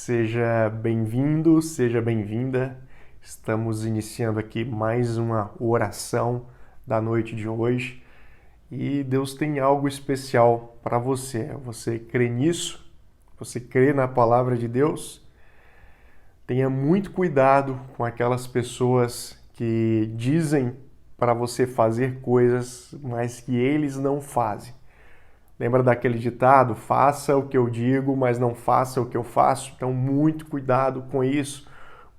Seja bem-vindo, seja bem-vinda. Estamos iniciando aqui mais uma oração da noite de hoje e Deus tem algo especial para você. Você crê nisso? Você crê na palavra de Deus? Tenha muito cuidado com aquelas pessoas que dizem para você fazer coisas, mas que eles não fazem. Lembra daquele ditado? Faça o que eu digo, mas não faça o que eu faço. Então, muito cuidado com isso.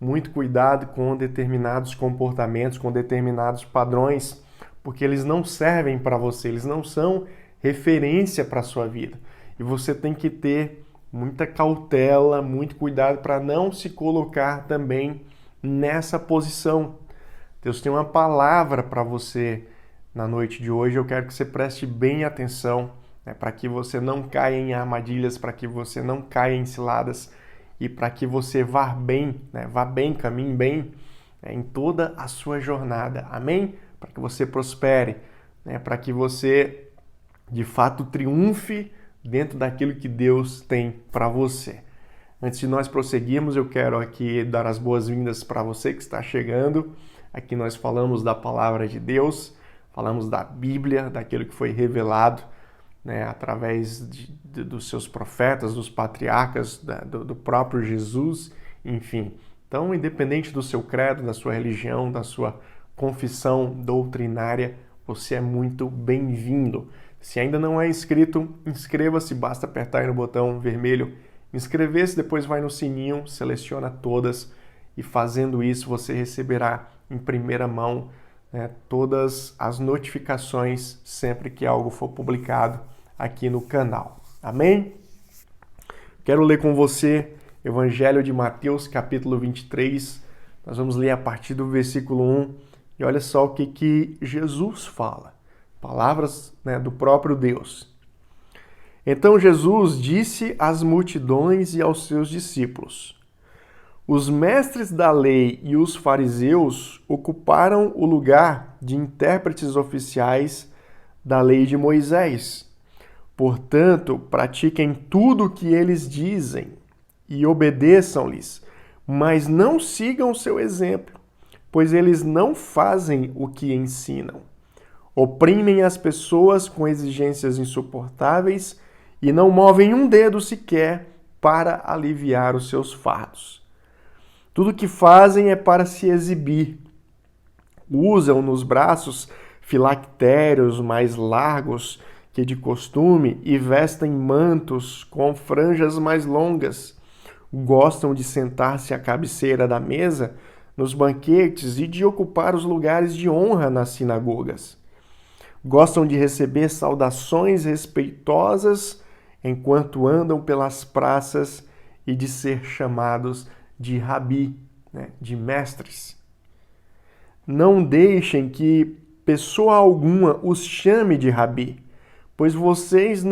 Muito cuidado com determinados comportamentos, com determinados padrões, porque eles não servem para você, eles não são referência para a sua vida. E você tem que ter muita cautela, muito cuidado para não se colocar também nessa posição. Deus tem uma palavra para você na noite de hoje. Eu quero que você preste bem atenção, para que você não caia em armadilhas, para que você não caia em ciladas e para que você vá bem, caminhe bem em toda a sua jornada. Amém? Para que você prospere, para que você de fato triunfe dentro daquilo que Deus tem para você. Antes de nós prosseguirmos, eu quero aqui dar as boas-vindas para você que está chegando. Aqui nós falamos da palavra de Deus, falamos da Bíblia, daquilo que foi revelado, através dos seus profetas, dos patriarcas, do próprio Jesus, enfim. Então, independente do seu credo, da sua religião, da sua confissão doutrinária, você é muito bem-vindo. Se ainda não é inscrito, inscreva-se, basta apertar aí no botão vermelho inscrever-se, depois vai no sininho, seleciona todas e fazendo isso você receberá em primeira mão todas as notificações sempre que algo for publicado aqui no canal. Amém? Quero ler com você Evangelho de Mateus, capítulo 23. Nós vamos ler a partir do versículo 1 e olha só o que Jesus fala. Palavras do próprio Deus. Então Jesus disse às multidões e aos seus discípulos: os mestres da lei e os fariseus ocuparam o lugar de intérpretes oficiais da lei de Moisés. Portanto, pratiquem tudo o que eles dizem e obedeçam-lhes, mas não sigam seu exemplo, pois eles não fazem o que ensinam. Oprimem as pessoas com exigências insuportáveis e não movem um dedo sequer para aliviar os seus fardos. Tudo o que fazem é para se exibir. Usam nos braços filactérios mais largos que de costume e vestem mantos com franjas mais longas. Gostam de sentar-se à cabeceira da mesa nos banquetes e de ocupar os lugares de honra nas sinagogas. Gostam de receber saudações respeitosas enquanto andam pelas praças e de ser chamados de rabi, de mestres. Não deixem que pessoa alguma os chame de rabi, pois vocês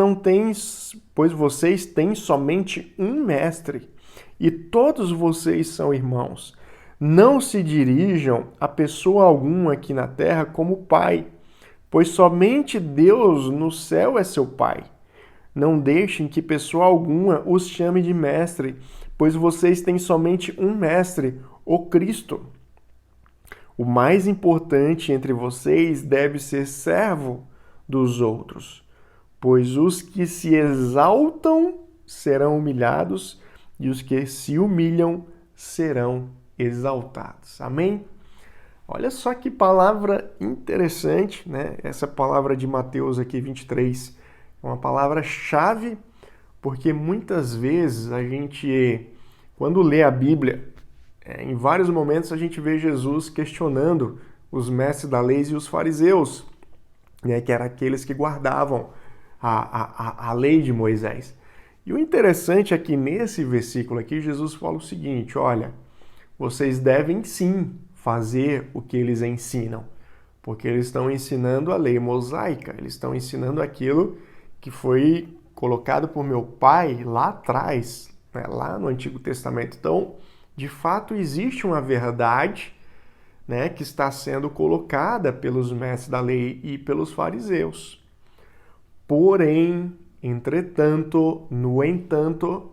têm somente um mestre e todos vocês são irmãos. Não se dirijam a pessoa alguma aqui na terra como pai, pois somente Deus no céu é seu pai. Não deixem que pessoa alguma os chame de mestre, pois vocês têm somente um mestre, o Cristo. O mais importante entre vocês deve ser servo dos outros, pois os que se exaltam serão humilhados e os que se humilham serão exaltados. Amém? Olha só que palavra interessante, Essa palavra de Mateus aqui 23 é uma palavra-chave, porque muitas vezes a gente, quando lê a Bíblia, em vários momentos a gente vê Jesus questionando os mestres da lei e os fariseus, que eram aqueles que guardavam a lei de Moisés. E o interessante é que nesse versículo aqui Jesus fala o seguinte: olha, vocês devem sim fazer o que eles ensinam, porque eles estão ensinando a lei mosaica, eles estão ensinando aquilo que foi colocado por meu pai lá atrás, lá no Antigo Testamento. Então, de fato, existe uma verdade, que está sendo colocada pelos mestres da lei e pelos fariseus. Porém, entretanto, no entanto,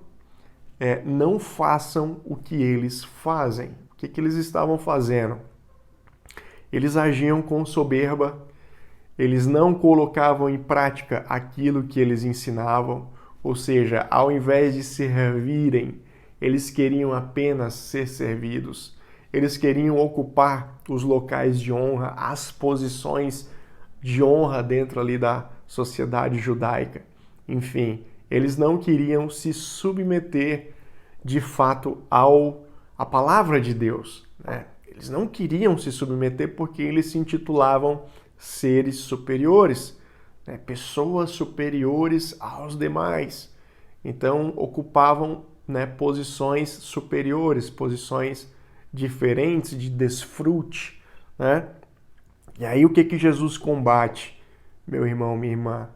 não façam o que eles fazem. O que eles estavam fazendo? Eles agiam com soberba, eles não colocavam em prática aquilo que eles ensinavam, ou seja, ao invés de servirem, eles queriam apenas ser servidos. Eles queriam ocupar os locais de honra, as posições de honra dentro ali da sociedade judaica. Enfim, eles não queriam se submeter de fato à palavra de Deus, né? Eles não queriam se submeter porque eles se intitulavam seres superiores, né? Pessoas superiores aos demais. Então, ocupavam, né, posições superiores, posições diferentes de desfrute, né? E aí o que Jesus combate, meu irmão, minha irmã?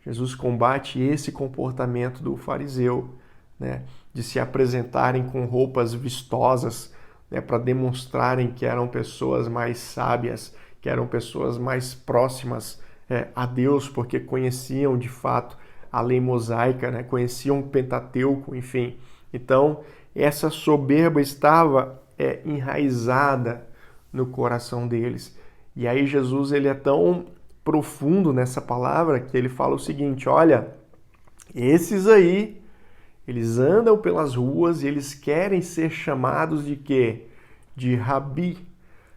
Jesus combate esse comportamento do fariseu, né, de se apresentarem com roupas vistosas, né, para demonstrarem que eram pessoas mais sábias, que eram pessoas mais próximas a Deus, porque conheciam de fato a lei mosaica, né, conheciam o Pentateuco, enfim. Então, essa soberba estava enraizada no coração deles. E aí Jesus ele é tão profundo nessa palavra que ele fala o seguinte: olha, esses aí, eles andam pelas ruas e eles querem ser chamados de quê? De rabi.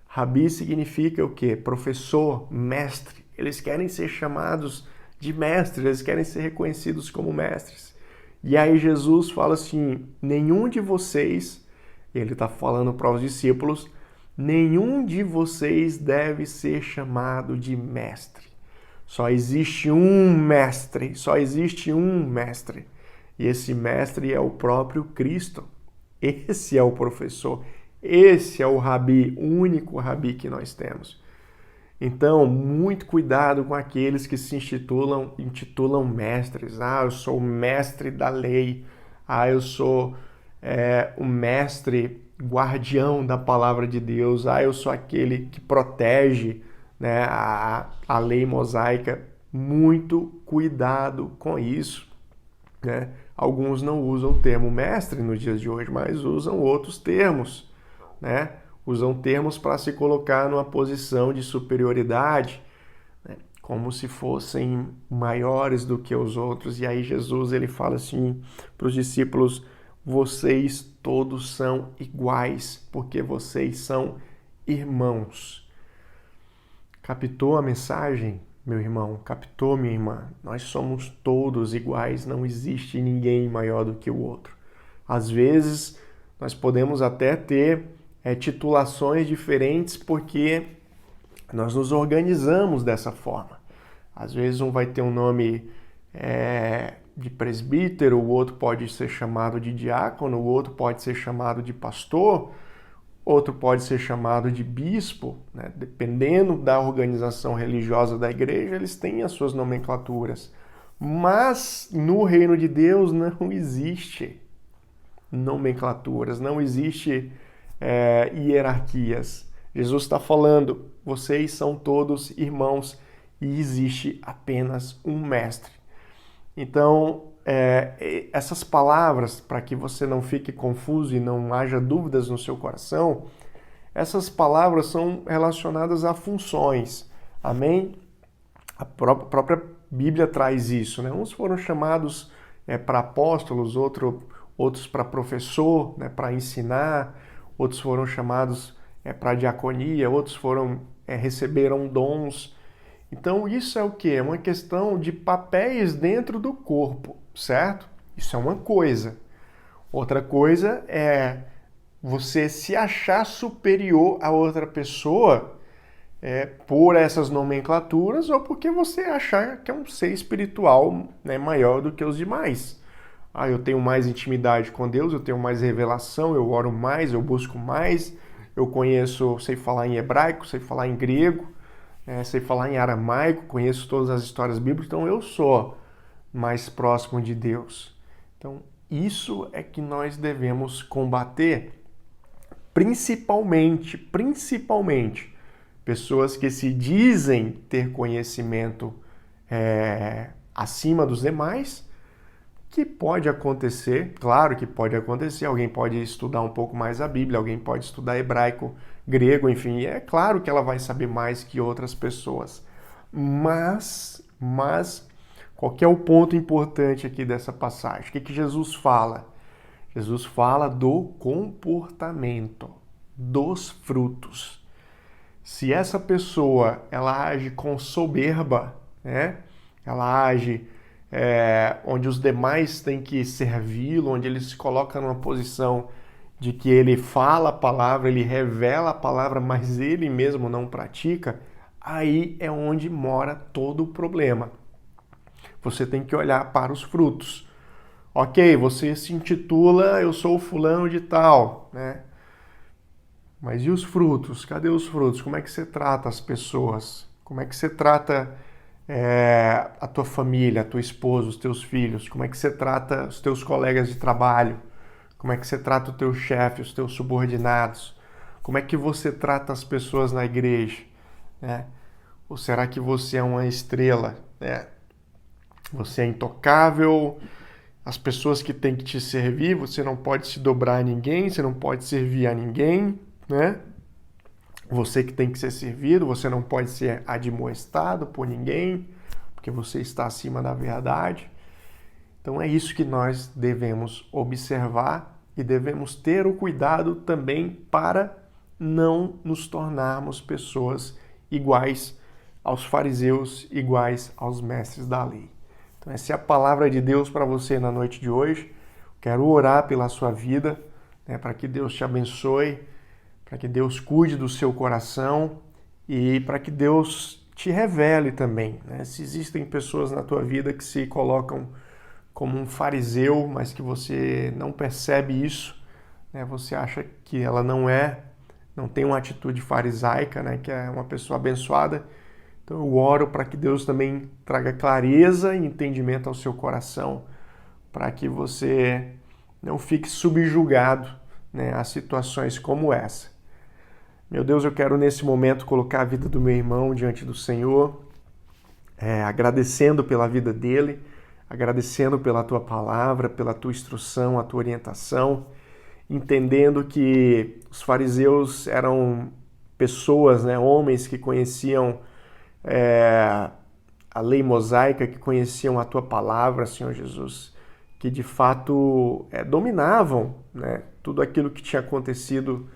Rabi significa o quê? Professor, mestre. Eles querem ser chamados de mestres, eles querem ser reconhecidos como mestres. E aí Jesus fala assim: nenhum de vocês, ele está falando para os discípulos, nenhum de vocês deve ser chamado de mestre. Só existe um mestre, só existe um mestre. E esse mestre é o próprio Cristo. Esse é o professor, esse é o rabi, o único rabi que nós temos. Então, muito cuidado com aqueles que se intitulam mestres. Ah, eu sou o mestre da lei. Ah, eu sou o mestre guardião da palavra de Deus. Ah, eu sou aquele que protege, né, a lei mosaica. Muito cuidado com isso, né? Alguns não usam o termo mestre nos dias de hoje, mas usam outros termos, né? Usam termos para se colocar numa posição de superioridade, né? Como se fossem maiores do que os outros. E aí Jesus ele fala assim para os discípulos: vocês todos são iguais, porque vocês são irmãos. Captou a mensagem, meu irmão? Captou, minha irmã? Nós somos todos iguais, não existe ninguém maior do que o outro. Às vezes, nós podemos até ter titulações diferentes porque nós nos organizamos dessa forma. Às vezes um vai ter um nome de presbítero, o outro pode ser chamado de diácono, o outro pode ser chamado de pastor, outro pode ser chamado de bispo, né? Dependendo da organização religiosa da igreja, eles têm as suas nomenclaturas. Mas no reino de Deus não existe nomenclaturas, não existe hierarquias. Jesus está falando: vocês são todos irmãos e existe apenas um mestre. Então, essas palavras, para que você não fique confuso e não haja dúvidas no seu coração, essas palavras são relacionadas a funções. Amém? A própria Bíblia traz isso, né? Uns foram chamados para apóstolos, outros para professor, né, para ensinar, outros foram chamados para diaconia, outros receberam dons. Então isso é o quê? É uma questão de papéis dentro do corpo, certo? Isso é uma coisa. Outra coisa é você se achar superior a outra pessoa por essas nomenclaturas ou porque você achar que é um ser espiritual, né, maior do que os demais. Ah, eu tenho mais intimidade com Deus, eu tenho mais revelação, eu oro mais, eu busco mais, eu conheço, sei falar em hebraico, sei falar em grego, sei falar em aramaico, conheço todas as histórias bíblicas, então eu sou mais próximo de Deus. Então, isso é que nós devemos combater, principalmente, pessoas que se dizem ter conhecimento acima dos demais, que pode acontecer, claro que pode acontecer, alguém pode estudar um pouco mais a Bíblia, alguém pode estudar hebraico, grego, enfim, é claro que ela vai saber mais que outras pessoas. Mas, qual que é o ponto importante aqui dessa passagem? O que Jesus fala? Jesus fala do comportamento, dos frutos. Se essa pessoa ela age com soberba, né? Ela age onde os demais têm que servi-lo, onde ele se coloca numa posição de que ele fala a palavra, ele revela a palavra, mas ele mesmo não pratica, aí é onde mora todo o problema. Você tem que olhar para os frutos. Ok, você se intitula, eu sou o fulano de tal, né? Mas e os frutos? Cadê os frutos? Como é que você trata as pessoas? Como é que você trata a tua família, a tua esposa, os teus filhos? Como é que você trata os teus colegas de trabalho? Como é que você trata o teu chefe, os teus subordinados? Como é que você trata as pessoas na igreja? Né? Ou será que você é uma estrela? Né? Você é intocável? As pessoas que têm que te servir, você não pode se dobrar a ninguém, você não pode servir a ninguém, né? Você que tem que ser servido, você não pode ser admoestado por ninguém, porque você está acima da verdade. Então é isso que nós devemos observar e devemos ter o cuidado também para não nos tornarmos pessoas iguais aos fariseus, iguais aos mestres da lei. Então essa é a palavra de Deus para você na noite de hoje. Quero orar pela sua vida, né, para que Deus te abençoe, para que Deus cuide do seu coração e para que Deus te revele também, né? Se existem pessoas na tua vida que se colocam como um fariseu, mas que você não percebe isso, né? Você acha que ela não tem uma atitude farisaica, né? Que é uma pessoa abençoada. Então eu oro para que Deus também traga clareza e entendimento ao seu coração, para que você não fique subjugado, né, a situações como essa. Meu Deus, eu quero nesse momento colocar a vida do meu irmão diante do Senhor, agradecendo pela vida dele, agradecendo pela tua palavra, pela tua instrução, a tua orientação, entendendo que os fariseus eram pessoas, né, homens que conheciam a lei mosaica, que conheciam a tua palavra, Senhor Jesus, que de fato dominavam, né, tudo aquilo que tinha acontecido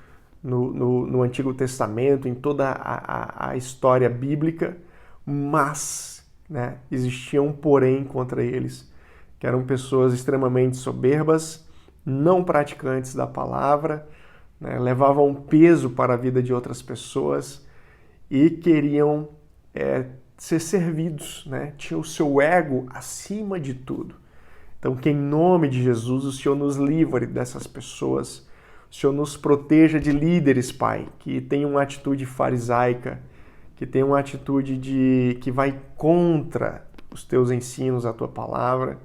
no Antigo Testamento, em toda a história bíblica, mas, né, existia um porém contra eles, que eram pessoas extremamente soberbas, não praticantes da palavra, né, levavam peso para a vida de outras pessoas e queriam ser servidos, né? Tinha o seu ego acima de tudo. Então, que em nome de Jesus o Senhor nos livre dessas pessoas, o Senhor nos proteja de líderes, Pai, que tenham uma atitude farisaica, que tenham uma atitude que vai contra os teus ensinos, a tua palavra,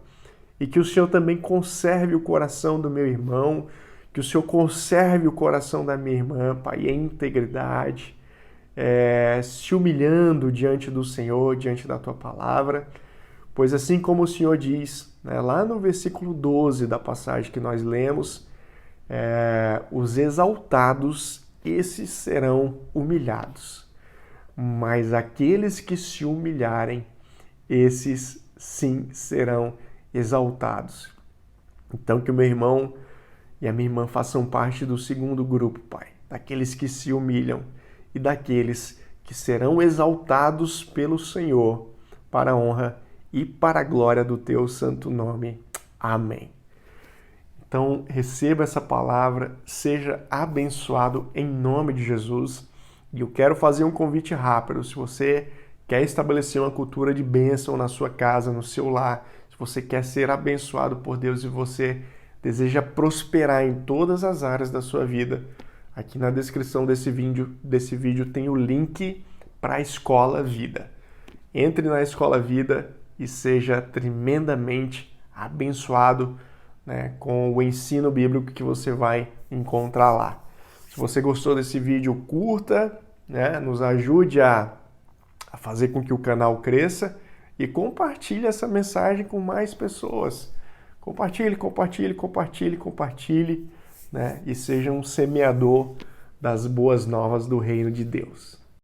e que o Senhor também conserve o coração do meu irmão, que o Senhor conserve o coração da minha irmã, Pai, em integridade, se humilhando diante do Senhor, diante da tua palavra, pois assim como o Senhor diz, né, lá no versículo 12 da passagem que nós lemos, os exaltados, esses serão humilhados, mas aqueles que se humilharem, esses sim serão exaltados. Então que o meu irmão e a minha irmã façam parte do segundo grupo, Pai, daqueles que se humilham e daqueles que serão exaltados pelo Senhor para a honra e para a glória do teu santo nome. Amém. Então, receba essa palavra, seja abençoado em nome de Jesus. E eu quero fazer um convite rápido. Se você quer estabelecer uma cultura de bênção na sua casa, no seu lar, se você quer ser abençoado por Deus e você deseja prosperar em todas as áreas da sua vida, aqui na descrição desse vídeo tem o link para a Escola Vida. Entre na Escola Vida e seja tremendamente abençoado, né, com o ensino bíblico que você vai encontrar lá. Se você gostou desse vídeo, curta, né, nos ajude a fazer com que o canal cresça e compartilhe essa mensagem com mais pessoas. Compartilhe, compartilhe, compartilhe, compartilhe, né? E seja um semeador das boas novas do reino de Deus.